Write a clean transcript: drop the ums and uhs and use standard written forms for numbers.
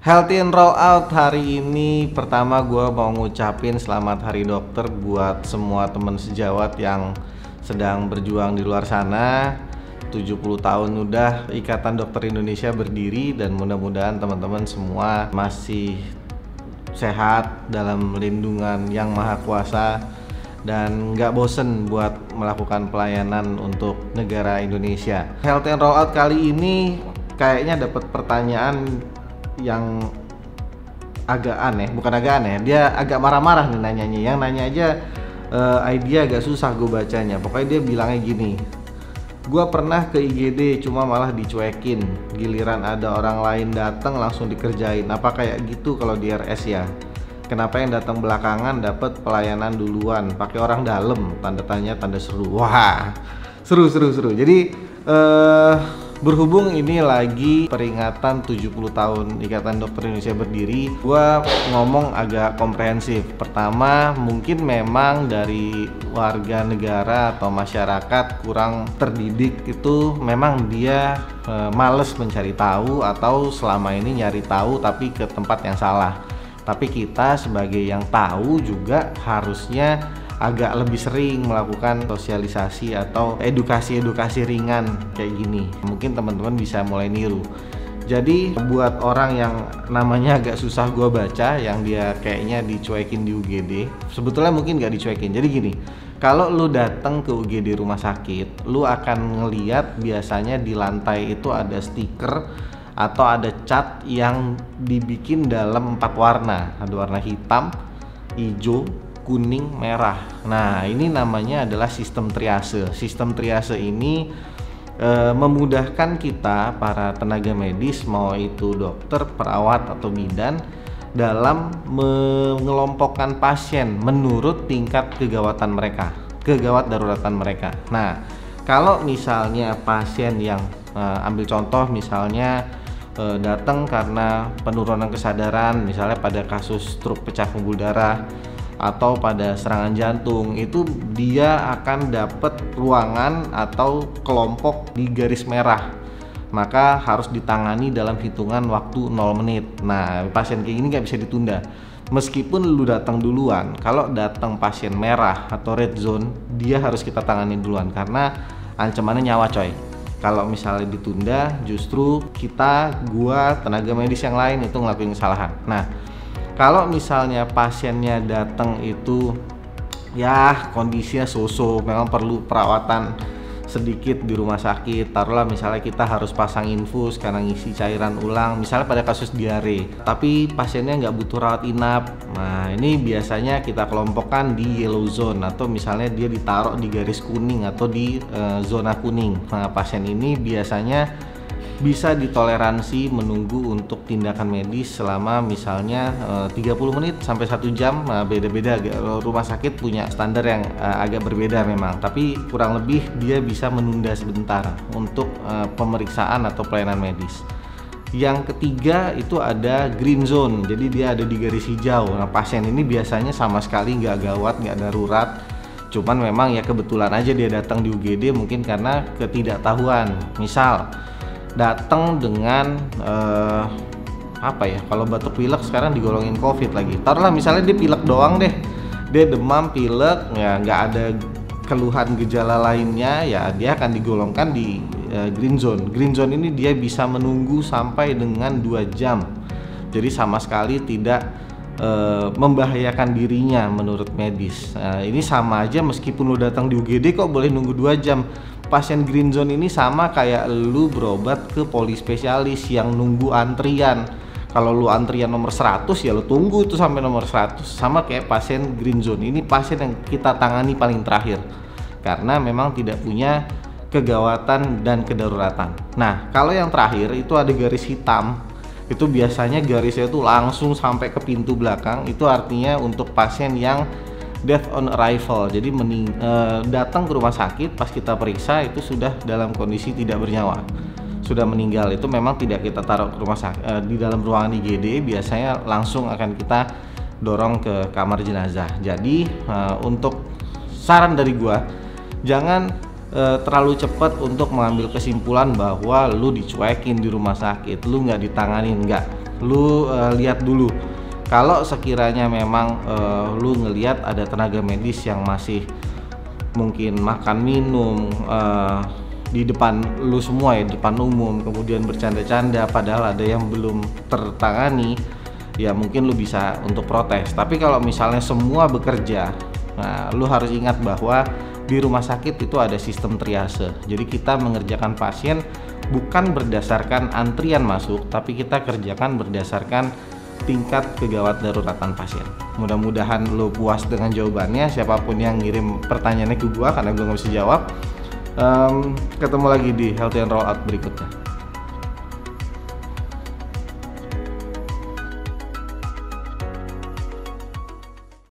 Healthy and Roll Out hari ini pertama gue mau ngucapin selamat Hari Dokter buat semua teman sejawat yang sedang berjuang di luar sana. 70 tahun udah Ikatan Dokter Indonesia berdiri dan mudah-mudahan teman-teman semua masih sehat dalam lindungan yang maha kuasa dan nggak bosen buat melakukan pelayanan untuk negara Indonesia. Healthy and Roll Out kali ini kayaknya dapat pertanyaan yang agak aneh, bukan agak aneh, dia agak marah-marah nih nanyanya. Yang nanya aja idea agak susah gue bacanya. Pokoknya dia bilangnya gini, gue pernah ke IGD cuma malah dicuekin, giliran ada orang lain datang langsung dikerjain. Apa kayak gitu kalau di RS ya? Kenapa yang datang belakangan dapat pelayanan duluan? Pakai orang dalam? Tanda tanya, tanda seru. Wah, seru. Jadi berhubung ini lagi peringatan 70 tahun Ikatan Dokter Indonesia berdiri, gua ngomong agak komprehensif. Pertama, mungkin memang dari warga negara atau masyarakat kurang terdidik, itu memang dia males mencari tahu atau selama ini nyari tahu tapi ke tempat yang salah. Tapi kita sebagai yang tahu juga harusnya agak lebih sering melakukan sosialisasi atau edukasi ringan kayak gini. Mungkin teman-teman bisa mulai niru. Jadi buat orang yang namanya agak susah gua baca, yang dia kayaknya dicuekin di UGD, sebetulnya mungkin nggak dicuekin. Jadi gini, kalau lu datang ke UGD rumah sakit, lu akan ngeliat biasanya di lantai itu ada stiker atau ada cat yang dibikin dalam 4 warna. Ada warna hitam, hijau, kuning, merah. Nah, ini namanya adalah sistem triase. Sistem triase ini memudahkan kita para tenaga medis, mau itu dokter, perawat atau bidan, dalam mengelompokkan pasien menurut tingkat kegawatan mereka, kegawat daruratan mereka. Nah, kalau misalnya pasien yang ambil contoh misalnya datang karena penurunan kesadaran, misalnya pada kasus stroke pecah pembuluh darah atau pada serangan jantung, itu dia akan dapat ruangan atau kelompok di garis merah, maka harus ditangani dalam hitungan waktu 0 menit. Nah, pasien kayak gini nggak bisa ditunda meskipun lu datang duluan. Kalau datang pasien merah atau red zone, dia harus kita tangani duluan karena ancamannya nyawa coy. Kalau misalnya ditunda, justru gua tenaga medis yang lain itu ngelakuin kesalahan. Nah, kalau misalnya pasiennya datang itu ya kondisinya so-so, memang perlu perawatan sedikit di rumah sakit, taruhlah misalnya kita harus pasang infus karena ngisi cairan ulang, misalnya pada kasus diare, tapi pasiennya nggak butuh rawat inap. Nah, ini biasanya kita kelompokkan di yellow zone, atau misalnya dia ditaruh di garis kuning atau di zona kuning. Nah, pasien ini biasanya bisa ditoleransi menunggu untuk tindakan medis selama misalnya 30 menit sampai 1 jam. Beda-beda, rumah sakit punya standar yang agak berbeda memang, tapi kurang lebih dia bisa menunda sebentar untuk pemeriksaan atau pelayanan medis. Yang ketiga itu ada green zone, jadi dia ada di garis hijau. Nah, pasien ini biasanya sama sekali nggak gawat, nggak darurat, cuman memang ya kebetulan aja dia datang di UGD mungkin karena ketidaktahuan. Misal datang dengan apa ya, kalau batuk pilek sekarang digolongin COVID lagi. Taruhlah misalnya dia pilek doang deh, dia demam pilek, ya nggak ada keluhan gejala lainnya, ya dia akan digolongkan di green zone. Green zone ini dia bisa menunggu sampai dengan 2 jam, jadi sama sekali tidak membahayakan dirinya menurut medis. Ini sama aja meskipun lu datang di UGD kok boleh nunggu 2 jam. Pasien green zone ini sama kayak lu berobat ke polispesialis yang nunggu antrian. Kalau lu antrian nomor 100 ya lu tunggu itu sampai nomor 100. Sama kayak pasien green zone, ini pasien yang kita tangani paling terakhir karena memang tidak punya kegawatan dan kedaruratan. Nah, kalau yang terakhir itu ada garis hitam, itu biasanya garisnya itu langsung sampai ke pintu belakang. Itu artinya untuk pasien yang death on arrival, jadi datang ke rumah sakit pas kita periksa itu sudah dalam kondisi tidak bernyawa, sudah meninggal. Itu memang tidak kita taruh ke rumah sakit di dalam ruangan IGD, biasanya langsung akan kita dorong ke kamar jenazah. Jadi untuk saran dari gua, jangan terlalu cepat untuk mengambil kesimpulan bahwa lu dicuekin di rumah sakit, lu nggak ditanganin. Nggak, lu lihat dulu. Kalau sekiranya memang lu ngelihat ada tenaga medis yang masih mungkin makan minum di depan lu semua ya, depan umum, kemudian bercanda-canda padahal ada yang belum tertangani, ya mungkin lu bisa untuk protes. Tapi kalau misalnya semua bekerja, nah lu harus ingat bahwa di rumah sakit itu ada sistem triase. Jadi kita mengerjakan pasien bukan berdasarkan antrian masuk, tapi kita kerjakan berdasarkan tingkat kegawat daruratan pasien. Mudah-mudahan lo puas dengan jawabannya. Siapapun yang ngirim pertanyaannya ke gua, karena gua nggak bisa jawab. Ketemu lagi di Healthy and Roll Out berikutnya.